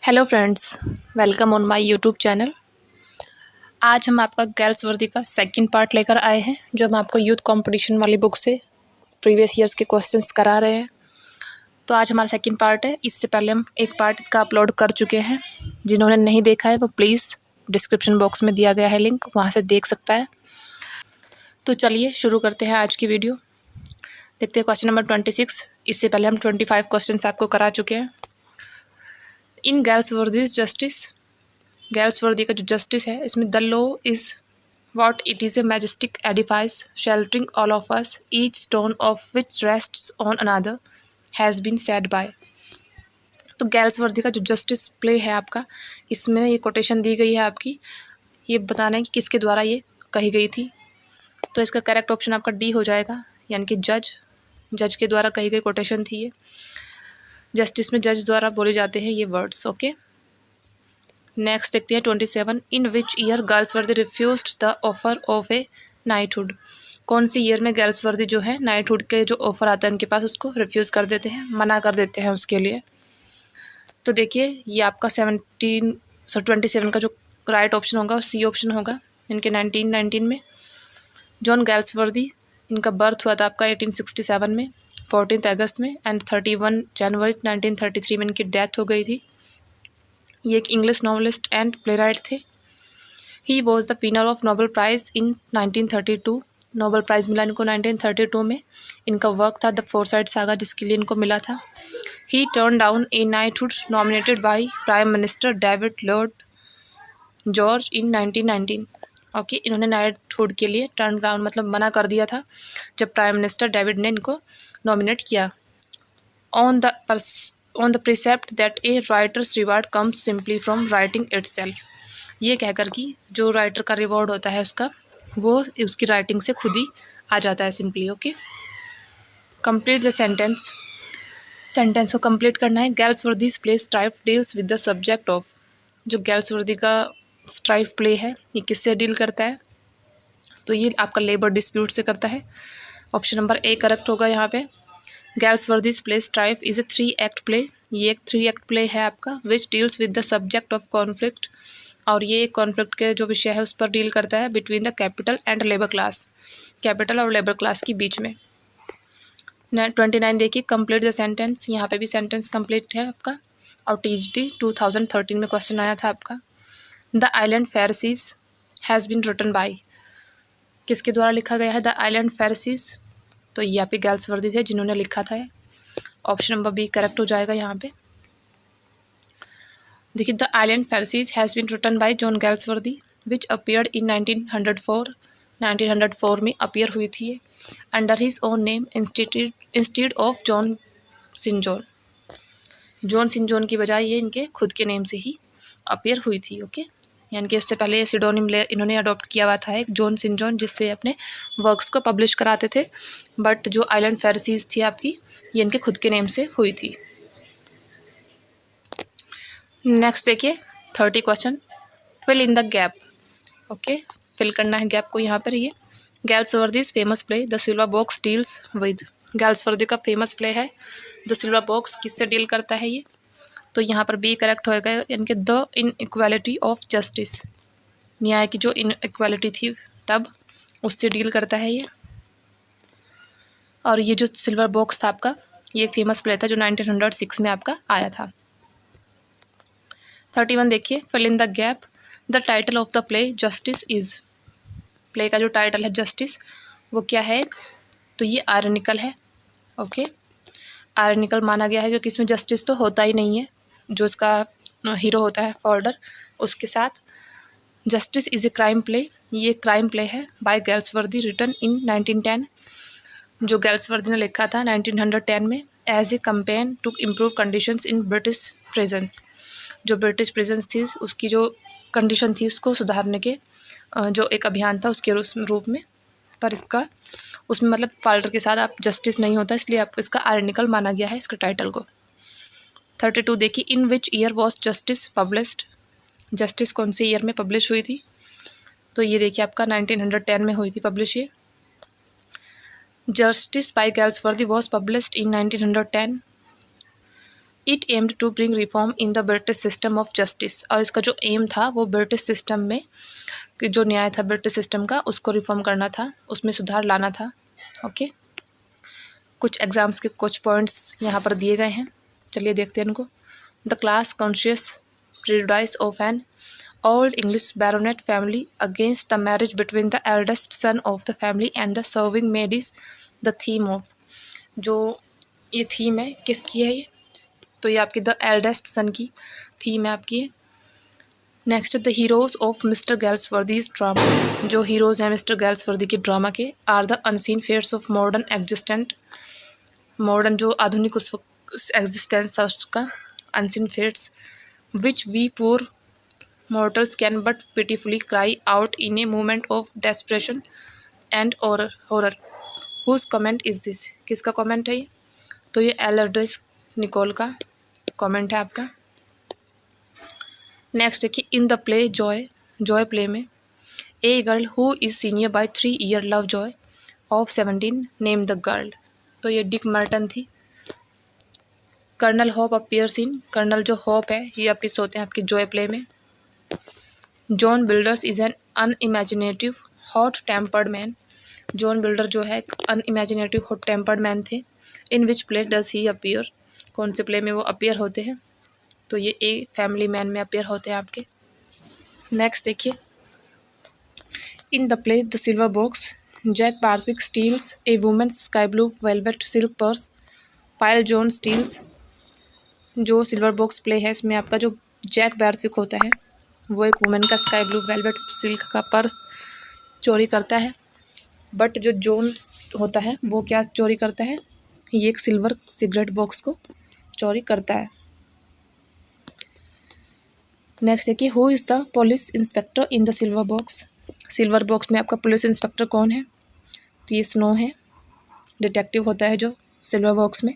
Hello friends, welcome on my YouTube channel. आज हम आपका गर्ल्स वर्दी का सेकंड पार्ट लेकर आए हैं, जो हम आपको यूथ कंपटीशन वाली बुक से प्रीवियस ईयर्स के क्वेश्चंस करा रहे हैं। तो आज हमारा सेकंड पार्ट है। इससे पहले हम एक पार्ट इसका अपलोड कर चुके हैं। जिन्होंने नहीं देखा है वो प्लीज़ डिस्क्रिप्शन बॉक्स में दिया गया है लिंक, वहाँ से देख सकता है। तो चलिए शुरू करते हैं आज की वीडियो। देखते हैं क्वेश्चन नंबर 26। इससे पहले हम 25 क्वेश्चन आपको करा चुके हैं। इन गर्ल्स वर्दीज जस्टिस, गर्ल्स वर्दी का जो जस्टिस है, इसमें the law is what it is a majestic edifice sheltering all of us, each stone of which rests on another has been said by. तो गर्ल्स वर्दी का जो justice play है आपका, इसमें ये कोटेशन दी गई है आपकी, ये बताना है कि किसके द्वारा ये कही गई थी। तो इसका करेक्ट ऑप्शन आपका डी हो जाएगा, यानी कि जज के द्वारा कही गई कोटेशन थी ये। जस्टिस में जज द्वारा बोले जाते हैं ये वर्ड्स। ओके, नेक्स्ट देखते हैं 27। इन विच ईयर गर्ल्स वर्दी refused the offer of A knighthood. कौन सी ईयर में गर्ल्स वर्दी जो है नाइटहुड के जो ऑफर आता है उनके पास, उसको रिफ्यूज़ कर देते हैं, मना कर देते हैं उसके लिए। तो देखिए ये आपका 27 का जो राइट ऑप्शन होगा वो सी ऑप्शन होगा, इनके 1919 में। जॉन गर्ल्स वर्दी, इनका बर्थ हुआ था आपका 1867 में 14 अगस्त में, एंड 31 जनवरी 1933 में इनकी डेथ हो गई थी। ये एक इंग्लिश नॉवलिस्ट एंड प्लेराइट थे। He was the winner of Nobel prize in 1932। Nobel prize मिला इनको 1932 में। इनका वर्क था द फोरसाइड सागा, जिसके लिए इनको मिला था। ही turn down A knighthood nominated by prime minister David Lord George in 1919। Okay, इन्होंने नाइटहुड के लिए टर्न डाउन मतलब मना कर दिया था जब प्राइम मिनिस्टर डेविड ने इनको नॉमिनेट किया। On the precept that A writers reward comes simply from writing itself. ये कहकर कि जो राइटर का रिवॉर्ड होता है उसका, वो उसकी राइटिंग से खुद ही आ जाता है simply. Okay, complete the sentence. Sentence को कंप्लीट करना है। Galsworthy's play Strife deals with the subject of. जो गर्ल्स वर्दी का स्ट्राइफ प्ले है ये किससे डील करता है? तो ये आपका लेबर डिस्प्यूट से करता है। ऑप्शन नंबर ए करेक्ट होगा यहाँ पे। Galsworthy's play Strife is a 3 act play. ये एक 3 एक्ट प्ले है आपका, which deals with the subject of conflict. और ये कॉन्फ्लिक्ट के जो विषय है उस पर डील करता है, between the capital and labour class, capital और लेबर क्लास के बीच में। 29 देखिए, कंप्लीट द सेंटेंस। यहाँ पे भी सेंटेंस कंप्लीट है आपका, और TGT 2013 में क्वेश्चन आया था आपका। The island Pharisees has been written by. किसके द्वारा लिखा गया है द आइलैंड फेरसीज? तो ये आपके गर्ल्स वर्दी थे जिन्होंने लिखा था। ऑप्शन नंबर बी करेक्ट हो जाएगा यहाँ पे। देखिए, the island Pharisees has been written by John Galsworthy which appeared in 1904। 1904 में अपीयर हुई थी ये, under his own name instead of John Sinjohn. John Sinjohn की बजाय ये इनके खुद के नेम से ही अपीयर हुई थी। ओके, यानी कि उससे पहले ये सिडोनिम इन्होंने अडॉप्ट किया हुआ था एक जॉन सिंजोन, जिससे अपने वर्क्स को पब्लिश कराते थे। बट जो आइलैंड फेरसीज थी आपकी, ये इनके खुद के नेम से हुई थी। नेक्स्ट देखिए 30 question. Fill in the gap. Okay, fill करना है गैप को यहाँ पर। ये Galsworthy's famous play the Silver Box deals with. Galsworthy का फेमस प्ले है द सिल्वर बॉक्स, किससे डील करता है ये? तो यहाँ पर बी करेक्ट होएगा, यानी कि द इनइक्वालिटी ऑफ जस्टिस, न्याय की जो इनइक्वालिटी थी तब उससे डील करता है ये। और ये जो सिल्वर बॉक्स था आपका, ये फेमस प्ले था जो 1906 में आपका आया था। 31 देखिए, fill in the gap. The title of the play Justice is. Play का जो टाइटल है जस्टिस, वो क्या है? तो ये आयरनिकल है। ओके, आयरनिकल माना गया है क्योंकि इसमें जस्टिस तो होता ही नहीं है, जो इसका हीरो होता है फॉर्डर, उसके साथ। Justice is a crime play, ये क्राइम प्ले है बाय गर्ल्सवर्दी रिटन इन 1910। जो गर्ल्सवर्दी ने लिखा था 1910 में, as a campaign to improve conditions in British prisons. जो ब्रिटिश प्रिजन्स थी उसकी जो कंडीशन थी उसको सुधारने के जो एक अभियान था उसके रूप में। पर इसका उसमें मतलब फॉल्टर के साथ आप जस्टिस नहीं होता, इसलिए आपको इसका आयरनिकल माना गया है इसके टाइटल को। 32 देखिए, in which year was Justice published. Justice कौन से ईयर में पब्लिश हुई थी? तो ये देखिए आपका 1910 में हुई थी पब्लिश ये। Justice by Galsworthy was published in 1910। It aimed to bring reform in the British system of justice, और इसका जो एम था वो ब्रिटिश सिस्टम में जो न्याय था ब्रिटिश सिस्टम का उसको रिफॉर्म करना था, उसमें सुधार लाना था। ओके, कुछ एग्जाम्स के कुछ पॉइंट्स यहाँ पर दिए गए हैं, चलिए देखते हैं इनको। The class conscious prejudice of an old English baronet family against the marriage between the eldest son of the family and the serving made is the theme of, जो ये थीम है किसकी है ये, तो ये आपकी द एल्डेस्ट सन की थीम है आपकी। Next, the heroes of mister Galsworthy's drama, जो हीरोज़ हैं मिस्टर गैल्सवर्दी के ड्रामा के, are the unseen forces of modern existent, modern जो आधुनिक उस एग्जिस्टेंस है उसका, unseen forces which we poor mortals can but pitifully cry out in a moment of desperation and horror. Whose comment is this? किसका comment है ये, तो ये एलर्डिस निकोल का कमेंट है आपका। नेक्स्ट देखिए, in the play Joy, Joy play में a girl who is senior by 3 year love Joy of 17 name the girl, तो ये डिक मर्टन थी। Colonel Hope appears in, colonel जो होप है ये अपीयर्स होते हैं आपकी जॉय प्ले में। John Builders is an unimaginative hot tempered man, John Builder जो है अनइमेजिनेटिव हॉट टेम्पर्ड मैन थे। In which play does he appear, कौन से प्ले में वो अपीयर होते हैं, तो ये ए फैमिली मैन में अपीयर होते हैं आपके। नेक्स्ट देखिए, in the play the Silver Box Jack Barthwick steals a woman's sky blue velvet silk purse पायल जॉन स्टील्स, जो सिल्वर बॉक्स प्ले है इसमें आपका जो जैक बार्सविक होता है वो एक वुमेन का स्काई ब्लू वेलवेट सिल्क का पर्स चोरी करता है, बट जो जॉन होता है वो क्या चोरी करता है, ये एक सिल्वर सिगरेट बॉक्स को चोरी करता है। नेक्स्ट है कि who is the police inspector in the Silver box, silver box में आपका पुलिस इंस्पेक्टर कौन है, तो ये स्नो है, डिटेक्टिव होता है जो सिल्वर बॉक्स में।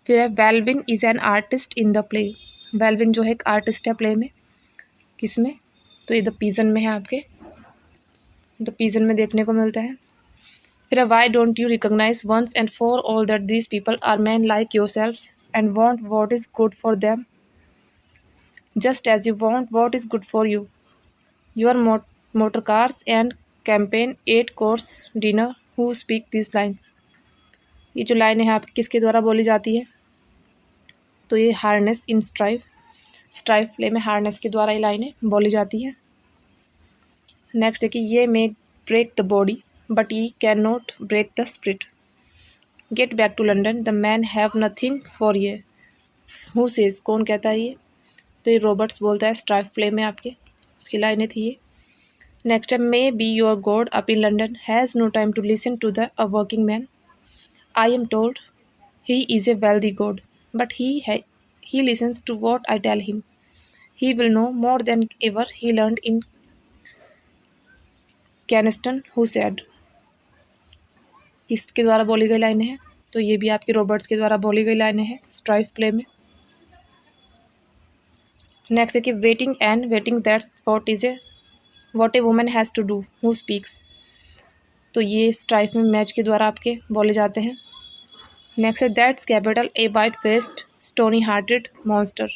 फिर है वेलविन is an artist in the play, वेलविन जो है एक आर्टिस्ट है प्ले में, किस में, तो ये द पीजन में है आपके, द पीजन में देखने को मिलता है। फिर why don't you recognise once and for all that these people are men like yourselves and want what is good for them just as you want what is good for you, your motor cars and champagne 8 course dinner who speak this lines, ये जो line है आपकी किसके द्वारा बोली जाती है, तो ये हार्नेस इन स्ट्राइफ, स्ट्राइफ प्ले में हार्नेस के द्वारा ये लाइनें बोली जाती है। नेक्स्ट है कि ये may break the body but ये can not break the spirit, get back to London the man have nothing for ये, हु सेज, कौन कहता है ये, तो ये रॉबर्ट्स बोलता है स्ट्राइफ प्ले में आपके, उसकी लाइनें थी ये। नेक्स्ट है maybe your god up in London has no time to listen to the uh working man, I am told he is a wealthy god but he listens to what I tell him. He will know more than ever he learned in Caniston who said, किसके द्वारा बोली गई लाइनें हैं, तो ये भी आपके रॉबर्ट्स के द्वारा बोली गई लाइनें हैं स्ट्राइफ प्ले में। नेक्स्ट है कि waiting and waiting that's what a woman has to do who speaks, तो ये स्ट्राइफ में मैच के द्वारा आपके बोले जाते हैं। नेक्स्ट है that's capital A white faced stony hearted monster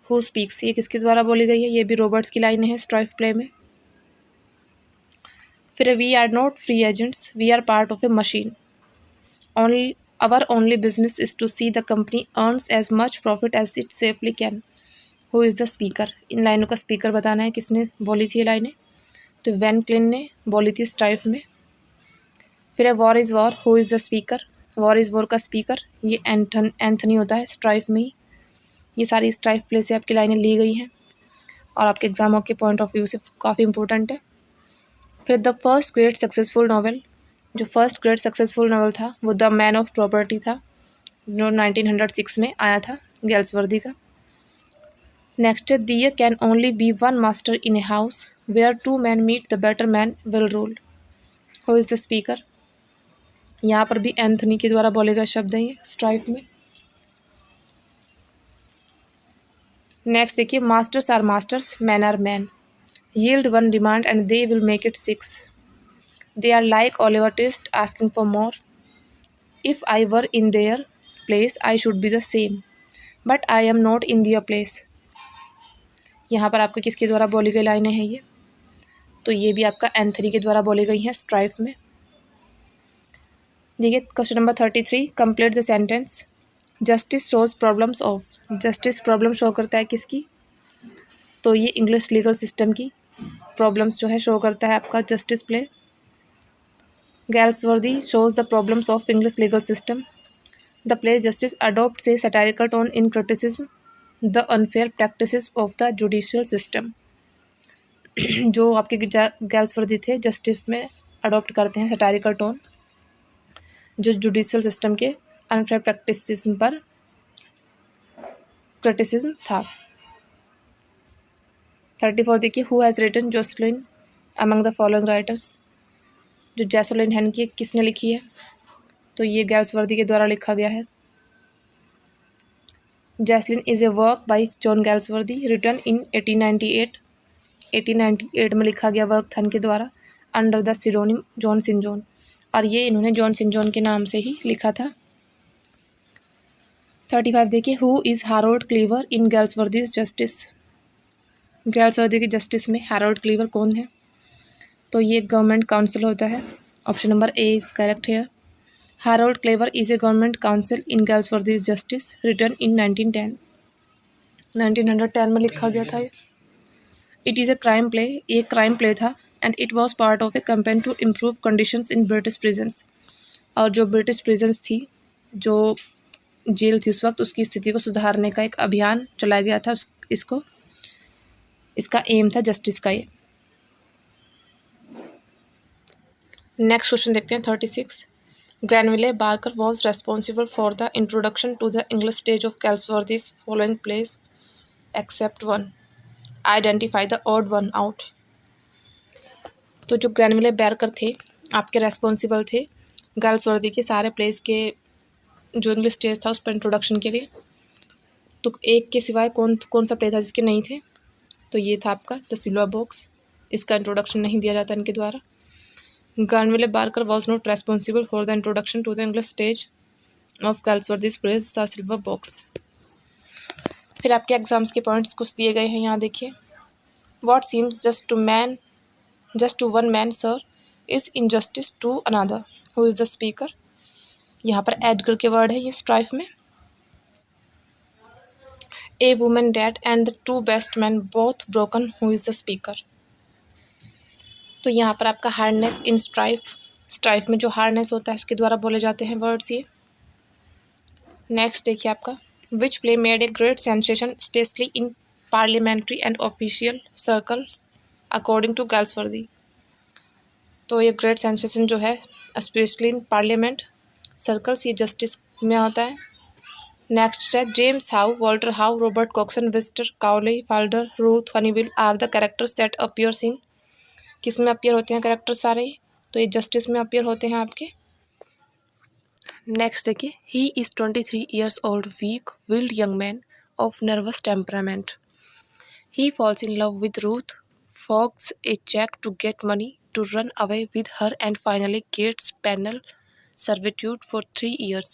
who speaks, ये किसके द्वारा बोली गई है, ये भी रॉबर्ट्स की लाइन है स्ट्राइफ प्ले में। फिर we are not free agents we are part of a machine only our only business is to see the company earns as much profit as it safely can, who is the speaker, इन लाइनों का speaker बताना है किसने बोली थी ये लाइनें, तो वैन क्लिन ने बोली थी स्ट्राइफ में। फिर है war is war who is the speaker, war is war का स्पीकर ये एंथनी होता है स्ट्राइफ में ही। ये सारी स्ट्राइफ प्ले से आपकी लाइनें ली गई हैं और आपके एग्जामों के पॉइंट ऑफ व्यू से काफ़ी इंपॉर्टेंट है। फिर the first great successful novel, जो फर्स्ट ग्रेट सक्सेसफुल नावल था वो द मैन ऑफ प्रॉपर्टी था, जो 1906 में आया था गैल्सवर्दी का। नेक्स्ट है there can only be one master in a house where 2 men meet the better man will rule, who is the speaker, यहाँ पर भी एंथनी के द्वारा बोले गए शब्द हैं ये स्ट्राइफ में। नेक्स्ट देखिए masters are masters men are men yield 1 demand and they will make it 6, they are like Oliver Twist asking for more, if I were in their place I should be the same, but I am not in their place. यहाँ पर आपको किसके द्वारा बोली गई लाइनें हैं ये? तो ये भी आपका एंथनी के द्वारा बोली गई हैं स्ट्राइफ में। देखिए question number 33, complete the sentence. Justice shows problems of. Justice problem show करता है किसकी? तो ये इंग्लिश लीगल सिस्टम की प्रॉब्लम्स जो है शो करता है आपका Justice play. Galsworthy shows the problems of English legal system. The play Justice adopts a satirical tone in criticism the unfair practices of the judicial system. जो आपके गैल्सवर्दी थे justice में अडॉप्ट करते हैं सटारिकल टोन, जो जुडिशियल सिस्टम के unfair practices पर criticism था। 34 देखिए, who has written Jocelyn among the following writers. जो जैसलिन हेनकी किसने लिखी है? तो ये गैल्सवर्दी के द्वारा लिखा गया है। Jocelyn is a work by John Galsworthy written in 1898। 1898 में लिखा गया वर्क था इनके द्वारा under the pseudonym John Sinjohn, और ये इन्होंने जॉन सिंजोन के नाम से ही लिखा था। 35 देखिए, who is Harold Cleaver in Galsworthy's Justice. Galsworthy के जस्टिस में हैरोल्ड क्लीवर कौन है? तो ये गवर्नमेंट काउंसिल होता है। Option number A is correct है। Harold Cleaver is a government counsel in Galsworthy's Justice written in 1910। 1910 में लिखा गया था ये। It is a crime play, ये क्राइम प्ले था, and it was part of a campaign to improve conditions in British prisons. और जो British prisons थी, जो जेल थी उस वक्त, उसकी स्थिति को सुधारने का एक अभियान चलाया गया था। इसका एम था जस्टिस का ये। नेक्स्ट क्वेश्चन देखते हैं 36। Granville Barker was responsible for the introduction to the English stage of Galsworthy's following plays except one. Identify the odd one out. तो जो ग्रैनविले बार्कर थे आपके रेस्पॉन्सिबल थे गैल्सवर्दी के सारे प्लेस के जो इंग्लिश स्टेज था उस पर इंट्रोडक्शन के लिए। तो एक के सिवाय कौन सा प्ले था जिसके नहीं थे? तो ये था आपका द सिल्वर बॉक्स, इसका इंट्रोडक्शन नहीं दिया जाता इनके द्वारा। Granville Barker was not responsible for the introduction to the English stage of Galsworthy's plays the Silver Box. फिर आपके एग्जाम्स के पॉइंट्स कुछ दिए गए हैं, यहाँ देखिए। What seems just to one man sir is injustice to another, who is the speaker. यहाँ पर एडगर के वर्ड है ये स्ट्राइफ में। A woman dead and the two best man both broken, who is the speaker. तो यहाँ पर आपका हार्डनेस इन स्ट्राइफ में जो हार्डनेस होता है उसके द्वारा बोले जाते हैं वर्ड्स ये। नेक्स्ट देखिए आपका, which play made a great sensation specially in parliamentary and official circles according to Galsworthy. तो ये ग्रेट सेंसेशन जो है स्पेशली इन पार्लियामेंट सर्कल्स, ये जस्टिस में होता है। नेक्स्ट है, James How, Walter How, Robert Cokeson, Wister, Cowley, Falder, Ruth, Honeywill are the characters that appears in. किस में अपीयर होते हैं कैरेक्टर सारे? तो ये जस्टिस में अपीयर होते हैं आपके। नेक्स्ट देखिए, he is 23 years old, weak willed young man of nervous temperament. He falls in love with Ruth, forges a check to get money to run away with her and finally gets penal servitude for 3 years.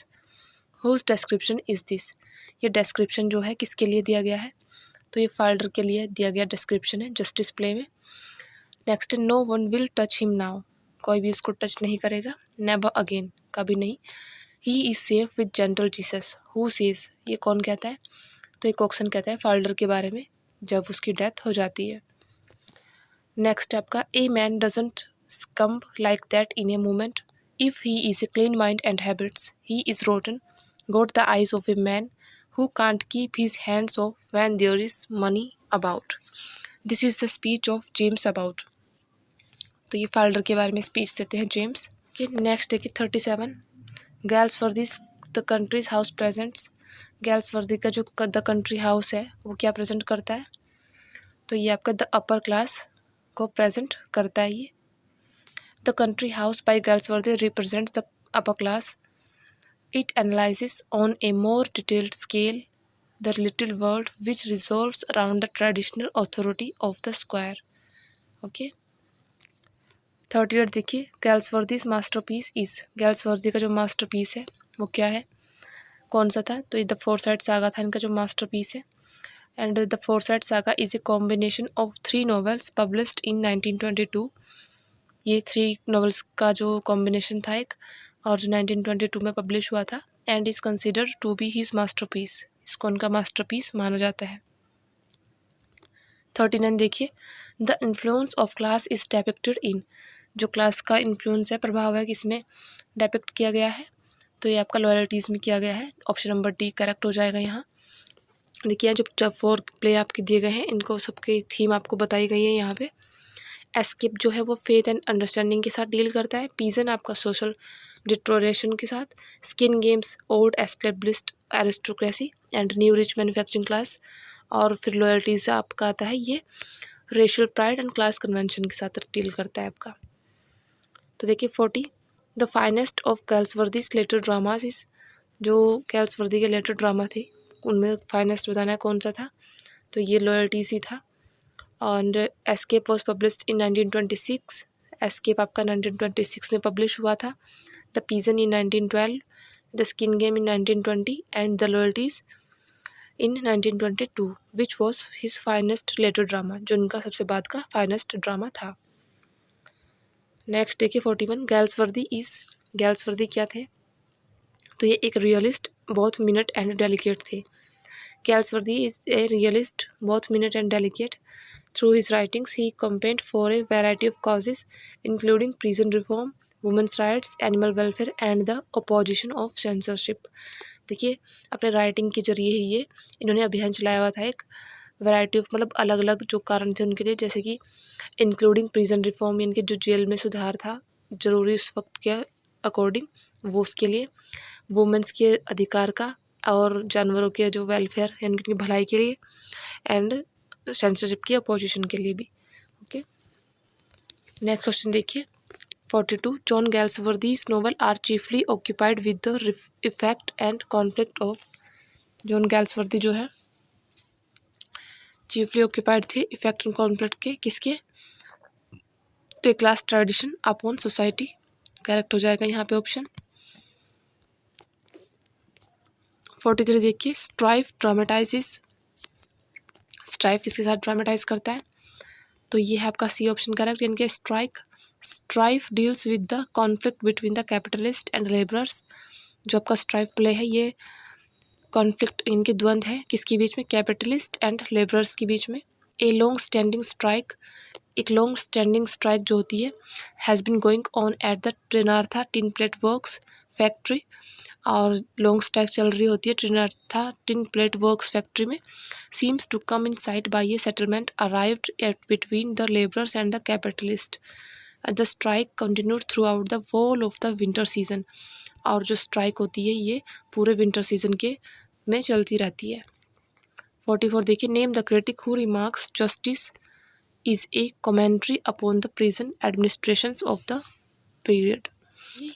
Whose description is this? ये description जो है किसके लिए दिया गया है? तो ये फाल्डर के लिए दिया गया description है जस्टिस प्ले में। Next, no one will touch him now, कोई भी उसको टच नहीं करेगा। नेवर अगेन, कभी नहीं। He is safe with gentle Jesus, who says, ये कौन कहता है? तो ये कॉक्सन कहता है फाल्डर के बारे में जब उसकी डेथ हो जाती है। नेक्स्ट आपका, a man doesn't scamp like that in a moment if he is a clean mind and habits, he is rotten got the eyes of a man who can't keep his hands off when there is money about. This is the speech of James about. तो ये Falder के बारे में speech देते हैं James के। Next है कि 37, गैल्सवर्दीज द कंट्रीज हाउस प्रेजेंट्स। गैल्सवर्दी का जो द कंट्री हाउस है वो क्या प्रेजेंट करता है? तो ये आपका द अपर क्लास को प्रेजेंट करता है ये। The country house by Galsworthy represents the upper class. It analyses on a more detailed scale the little world which resolves around the traditional authority of the squire. Okay. 38 देखिए, गैल्सवर्दीज masterpiece is. गैल्सवर्दी का जो masterpiece है वो क्या है? कौन सा था, तो ये द फोर्साइट सागा था इनका जो मास्टरपीस है। And the Forsyte saga is a combination of 3 novels published in 1922। ये 3 नॉवेल्स का जो कॉम्बिनेशन था एक, और जो 1922 में पब्लिश हुआ था। And is considered to be his masterpiece, इसको उनका मास्टरपीस माना जाता है। 39 देखिए, the influence of class is depicted in, जो क्लास का इन्फ्लुएंस है, प्रभाव है, किसमें डेपिक्ट किया गया है, तो ये आपका लॉयल्टीज़ में किया गया है। ऑप्शन नंबर डी करेक्ट हो जाएगा यहाँ। देखिए जो 4 प्ले आपके दिए गए हैं, इनको सबके थीम आपको बताई गई है यहाँ पे। एस्केप जो है वो फेथ एंड अंडरस्टैंडिंग के साथ डील करता है। पीजन आपका सोशल डिटोरेशन के साथ। Skin Games old established aristocracy and new rich manufacturing class. और फिर लॉयल्टीज आपका आता है ये racial pride and class convention के साथ डील करता है आपका। तो देखिए 40, the finest of Galsworthy's later dramas is, जो गैल्सवर्दी के लेटर ड्रामा थे उनमें फाइनेस्ट बताना है कौन सा था, तो ये लॉयल्टीज ही था। और Escape was published in 1926, Escape आपका 1926 में पब्लिश हुआ था। The Pigeon in 1912, The Skin Game in 1920 and The Loyalties in 1922 which was his finest later drama, जो उनका सबसे बाद का फाइनेस्ट ड्रामा था। नेक्स्ट देखिए 41, गैल्सवर्दी इज, गैल्सवर्दी क्या थे, तो ये एक realist both minute and delicate थे। Galsworthy is a realist both minute and delicate. Through his writings, he campaigned for a variety of causes, including prison reform, women's rights, animal welfare, and the opposition of censorship. देखिए अपने writing के जरिए ही ये इन्होंने अभियान चलाया हुआ था, एक वैरायटी ऑफ मतलब अलग अलग जो कारण थे उनके लिए, जैसे कि इंक्लूडिंग प्रिजन रिफॉर्म, यानी कि जो जेल में सुधार था ज़रूरी उस वक्त के अकॉर्डिंग, वो उसके लिए, वुमेंस के अधिकार का, और जानवरों के जो वेलफेयर यानी कि उनकी भलाई के लिए, एंड सेंसरशिप की अपोजिशन के लिए भी। ओके, नेक्स्ट क्वेश्चन देखिए 42, John Galsworthy's novel are chiefly occupied with the effect and conflict of, John Galsworthy जो है चीफली ऑक्यूपाइड थे इफेक्ट एंड कॉन्फ्लिक्ट के, किसके, तो class tradition upon society, correct हो जाएगा यहाँ पे ऑप्शन। 43 देखिए, स्ट्राइफ ड्रामेटाइजेस, स्ट्राइफ किसके साथ ड्रामेटाइज करता है, तो ये है आपका सी ऑप्शन करेक्ट, यानी कि strife deals with the conflict between the capitalist and labourers. जो आपका स्ट्राइफ प्ले है ये कॉन्फ्लिक्ट, इनके द्वंद्व है किसके बीच में, कैपिटलिस्ट एंड लेबरर्स के बीच में। ए लॉन्ग स्टैंडिंग स्ट्राइक, एक लॉन्ग स्टैंडिंग स्ट्राइक जो होती है has been going on at the Trenartha tin plate works factory, और लॉन्ग स्ट्राइक चल रही होती है Trenartha tin plate works factory में। Seems to come in sight by a settlement arrived at between the labourers and the capitalist. The strike continued throughout the whole of the winter season, और जो strike होती है ये पूरे winter season के में चलती रहती है। 44 देखिए, name the critic who remarks Justice is a commentary upon the prison administrations of the period.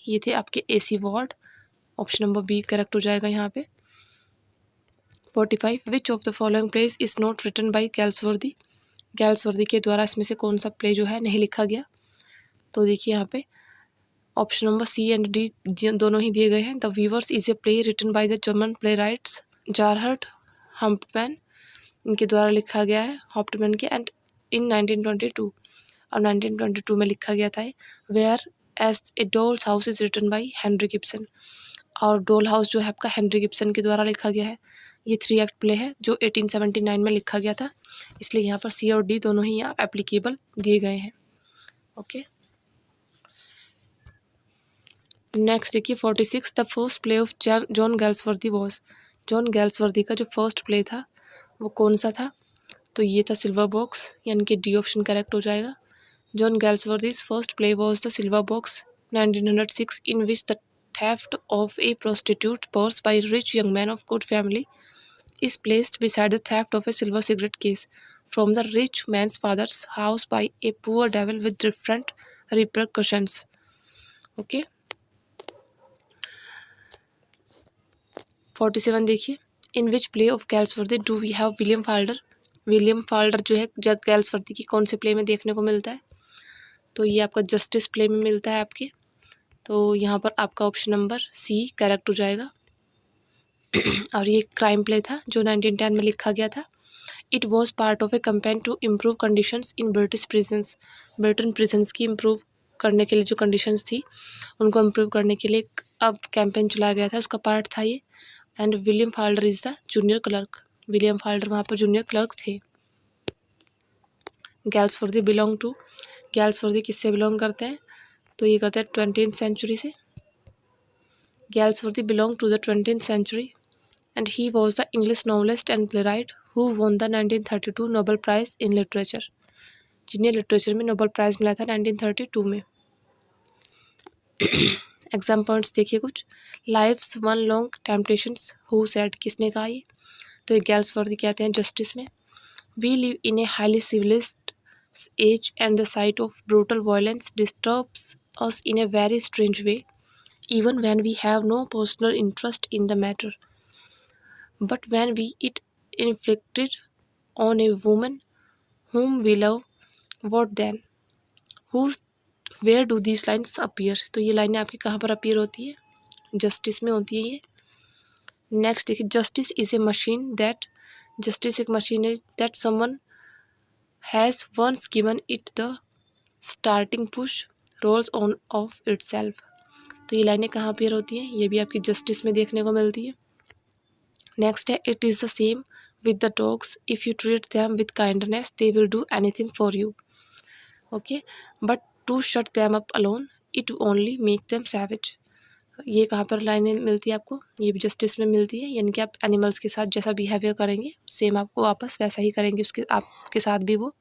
ये थे आपके AC Ward, option number B correct हो जाएगा यहाँ पे। 45, which of the following plays is not written by Galsworthy, Galsworthy के द्वारा इसमें से कौन सा प्ले जो है नहीं लिखा गया, तो देखिए यहाँ पे option number C and D दोनों ही दिए गए हैं। The Weavers is a play written by the German playwrights Gerhart हम्पमैन, इनके द्वारा लिखा गया है हॉप्टमैन के, एंड इन 1922, और 1922 में लिखा गया था। Whereas A Doll's House is written by Henry Gibson, और डोल हाउस जो है आपका हेनरी गिब्सन के द्वारा लिखा गया है। ये 3 एक्ट प्ले है जो 1879 में लिखा गया था, इसलिए यहाँ पर सी और डी दोनों ही यहाँ एप्लीकेबल दिए गए हैं। ओके, नेक्स्ट देखिए 46, the first play of John Galsworthy was, John Galsworthy का जो फर्स्ट प्ले था वो कौन सा था, तो ये था सिल्वर बॉक्स, यानी कि डी ऑप्शन करेक्ट हो जाएगा। John Galsworthy's first play was the Silver Box 1906, in which the theft of a prostitute purse by a rich young man of good family is placed beside the theft of a silver cigarette case from the rich man's father's house by a poor devil with different repercussions. Okay. 47 देखिए, in which play of गैल्सवर्दी do we have William Falder, William Falder जो है जग गैल्सवर्दी की कौन से play में देखने को मिलता है, तो ये आपका जस्टिस प्ले में मिलता है आपके, तो यहाँ पर आपका ऑप्शन नंबर सी करेक्ट हो जाएगा। और ये क्राइम प्ले था जो 1910 में लिखा गया था। It was part of a campaign to improve conditions in British prisons. Britain prisons की इम्प्रूव करने के लिए जो कंडीशंस थी उनको इम्प्रूव करने के लिए अब कैंपेन चलाया गया था, उसका पार्ट था ये। And William Falder is the junior clerk. William Falder वहाँ पर जूनियर क्लर्क थे। गैल्सवर्दी बिलोंग टू, गैल्सवर्दी किससे बिलोंग करते हैं? तो ये करते हैं 20th सेंचुरी से। Galsworthy belong to the 20th century and he was the English novelist and playwright who won the 1932 Nobel Prize in Literature, जिन्हें लिटरेचर में नोबेल प्राइज़ मिला था 1932 में। एग्जाम पॉइंट्स देखिए कुछ। Life's one long temptations, who said, किसने कहा ये? तो ये गैल्सवर्दी कहते हैं जस्टिस में। We live in a highly civilised age and the sight of brutal violence disturbs us in a very strange way even when we have no personal interest in the matter. But when we it inflicted on a woman whom we love, what then? Whose, where do these lines appear? तो ये लाइनें आपकी कहाँ पर appear होती है? Justice में होती है ये। नेक्स्ट देखिए, Justice is a machine that, Justice एक मशीन है that someone has once given it the starting push rolls on of itself. तो ये लाइनें कहाँ अपीयर होती हैं? ये भी आपकी जस्टिस में देखने को मिलती है। नेक्स्ट है, it is the same with the dogs, if you treat them with kindness they will do anything for you. Okay, but to shut them up alone it only make them savage. ये कहाँ पर लाइनें मिलती है आपको? ये भी justice में मिलती है, यानी कि आप एनिमल्स के साथ जैसा बिहेवियर करेंगे सेम आपको वापस वैसा ही करेंगे उसके आपके साथ भी वो।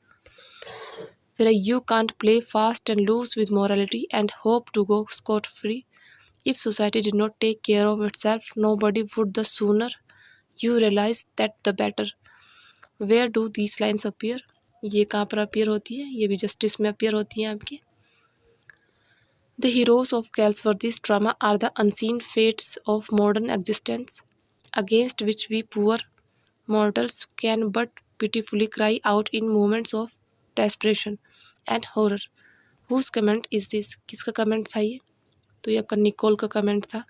फिर you can't play fast and loose with morality and hope to go scot free. If society did not take care of itself, nobody would. The sooner you realize that, the better. Where do these lines appear? ये कहाँ पर appear होती है? ये भी justice में appear होती हैं आपकी। The heroes of Galsworthy's drama are the unseen fates of modern existence, against which we poor mortals can but pitifully cry out in moments of desperation and horror. Whose comment is this? किसका comment था ये? तो ये आपका Nicol का comment था।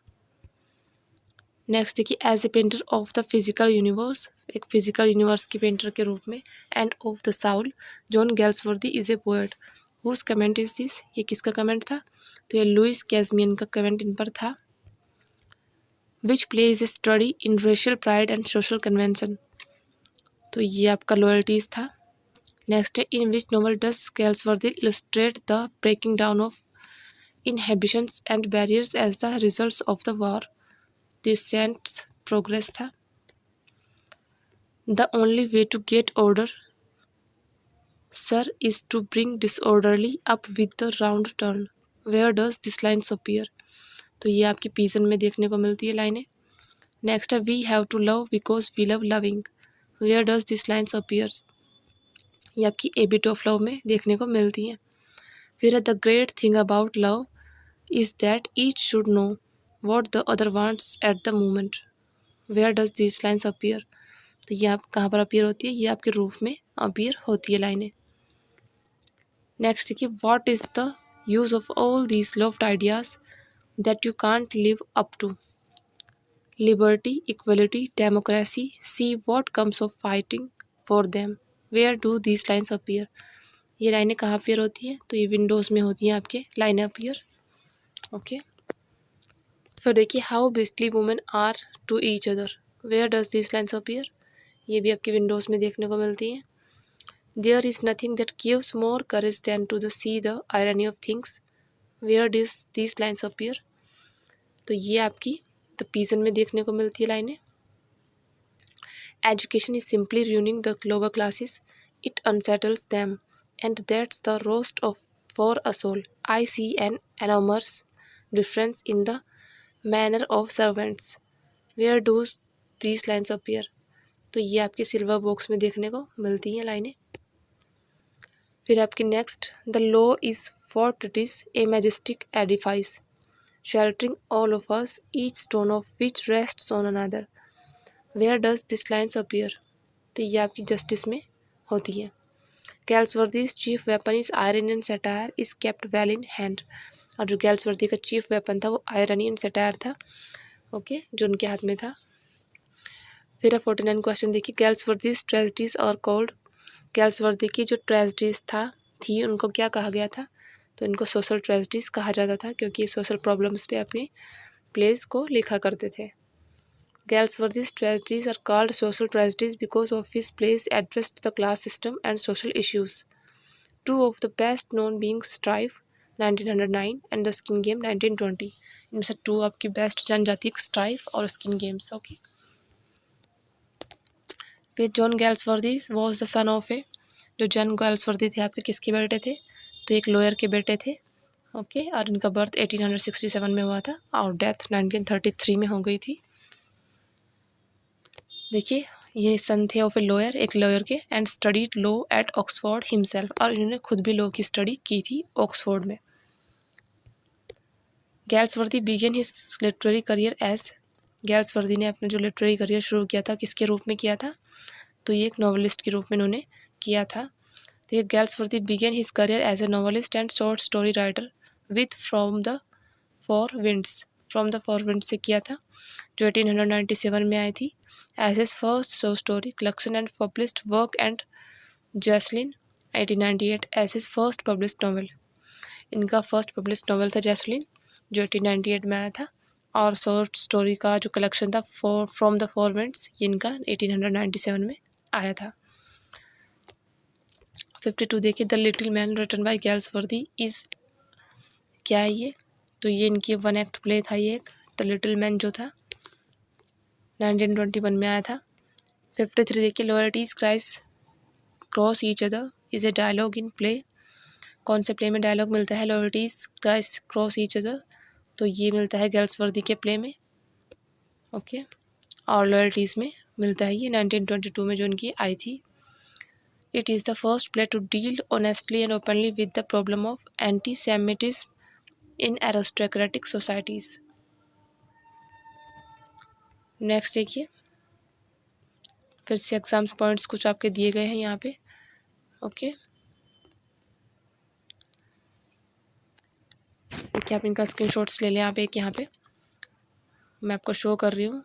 Next देखिए, as a painter of the physical universe, एक फिजिकल यूनिवर्स की पेंटर के रूप में, and of the soul, John Galsworthy is a poet. Whose comment is this? ये किसका कमेंट था? तो ये लुइस कैज़मियन का कमेंट इन पर था। Which play is a study in racial pride and social convention. तो ये आपका लॉयल्टीज था। नेक्स्ट है, in which novel does Galsworthy illustrate the breaking down of inhibitions and barriers as the results of the war. Descent's progress था। The only way to get order, sir, is to bring disorderly up with the round turn. Where does this lines appear? तो ये आपकी pigeon में देखने को मिलती है लाइनें। नेक्स्ट है, we have to love because we love loving. Where does this lines appear? ये आपकी A bit of love में देखने को मिलती हैं। फिर है, the great thing about love is that each should know what the other wants at the moment. Where does these lines appear? तो ये आप कहाँ पर अपीयर होती है? ये आपके रूफ में अपीयर होती है लाइनें। नेक्स्ट देखिए, what is the use of all these loved ideas that you can't live up to? Liberty, equality, democracy, see what comes of fighting for them. Where do these lines appear? ये लाइनें कहाँ appear होती हैं? तो ये Windows में होती हैं आपके लाइनें अपीयर। ओके, फिर देखिए, how basically women are to each other. Where does this lines appear? ये भी आपके विंडोज़ में देखने को मिलती हैं। There is nothing that gives more courage than to the see the irony of things. Where does this lines appear? तो ये आपकी द पीजन में देखने को मिलती है लाइनें। Education is simply ruining the lower classes, it unsettles them and that's the roast of for a soul. I see an enormous difference in the manner of servants. Where do these lines appear? तो ये आपके silver box में देखने को मिलती हैं लाइनें। फिर आपकी next, the law is fortress, a majestic edifice, sheltering all of us, each stone of which rests on another. Where does this lines appear? तो ये आपकी जस्टिस में होती है। Galsworthy's chief weapon is irony and satire is kept well in hand. और जो गैल्सवर्दी का chief weapon था वो आयरनी एंड सटायर था। ओके, जो उनके हाथ में था। फिर 49 क्वेश्चन देखिए, गेल्सवर्दीज ट्रेजेडीज और कॉल्ड, गेल्सवर्दी की जो ट्रेजेडीज थी उनको क्या कहा गया था, तो इनको सोशल ट्रेजेडीज कहा जाता था क्योंकि ये सोशल प्रॉब्लम्स पे अपनी प्लेस को लिखा करते थे। Galsworthy's tragedies are called social tragedies because of his plays addressed the class system and social issues. Two of the best known being Strife 1909 and the Skin Game 1920। इनमें से to आपकी best जान जाती है, स्ट्राइफ और Skin Games. Okay, फिर John Galsworthy was the son of a, जो John गेल्सवर्दी थे आपके किसके बेटे थे, तो एक लॉयर के बेटे थे। ओके, और इनका बर्थ 1867 में हुआ था और डेथ 1933 में हो गई थी। देखिए, ये सन थे ऑफ ए लॉयर, एक लॉयर के, and studied law at Oxford himself, और इन्होंने खुद भी लॉ की स्टडी की थी ऑक्सफोर्ड में। Galsworthy began his literary career as, Galsworthy ने अपना जो लिटरेरी करियर शुरू किया था किसके रूप में किया था, तो ये एक नॉवलिस्ट के रूप में इन्होंने किया था। तो ये Galsworthy began his career as a novelist and short story writer with from the Four Winds से किया था, जो 1897 में आई थी। As his first short story collection and published work and Jocelyn 1898 as his first published novel. इनका first published novel था Jocelyn, जो 1898 में आया था, और शॉर्ट स्टोरी का जो कलेक्शन था फ्रॉम द फोर विंड्स, ये इनका 1897 में आया था। 52 देखिए, the Little Man written by Galsworthy is, क्या है ये, तो ये इनकी वन एक्ट प्ले था ये एक, द लिटिल मैन जो था 1921 में आया था। 53 देखिए, loyalties criss cross each other is a dialogue in play, कौन से प्ले में डायलॉग मिलता है loyalties criss cross each other, तो ये मिलता है गेल्सवर्दी के प्ले में। ओके, और लॉयल्टीज़ में मिलता है ये 1922 में जो इनकी आई थी। It is the first play to deal honestly and openly with the problem of anti semitism in aristocratic societies. Next देखिए, फिर से एग्जाम्स पॉइंट्स कुछ आपके दिए गए हैं यहाँ पे। ओके, देखिए आप इनका स्क्रीनशॉट्स ले लें आप एक, यहाँ पे मैं आपको शो कर रही हूँ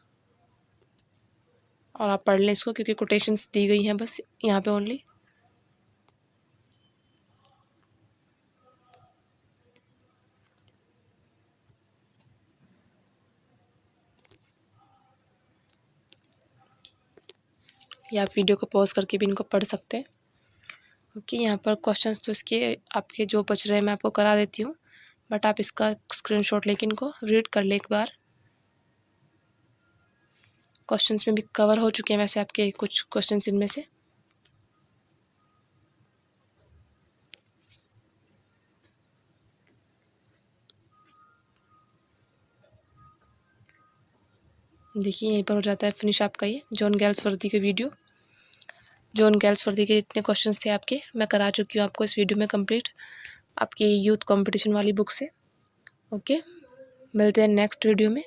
और आप पढ़ लें इसको क्योंकि कोटेशंस दी गई हैं बस यहाँ पे ओनली। या आप वीडियो को पॉज करके भी इनको पढ़ सकते हैं। ओके, यहाँ पर क्वेश्चंस तो इसके आपके जो बच रहे हैं मैं आपको करा देती हूँ, बट आप इसका स्क्रीनशॉट लेके इनको रीड कर ले एक बार। क्वेश्चंस में भी कवर हो चुके हैं वैसे आपके कुछ क्वेश्चंस इनमें से। देखिए यहीं पर हो जाता है फिनिश आपका ये जॉन गेल्सवर्दी के वीडियो। जॉन गेल्सवर्दी के जितने क्वेश्चंस थे आपके मैं करा चुकी हूँ आपको इस वीडियो में कंप्लीट, आपकी यूथ कंपटीशन वाली बुक से। ओके, मिलते हैं नेक्स्ट वीडियो में।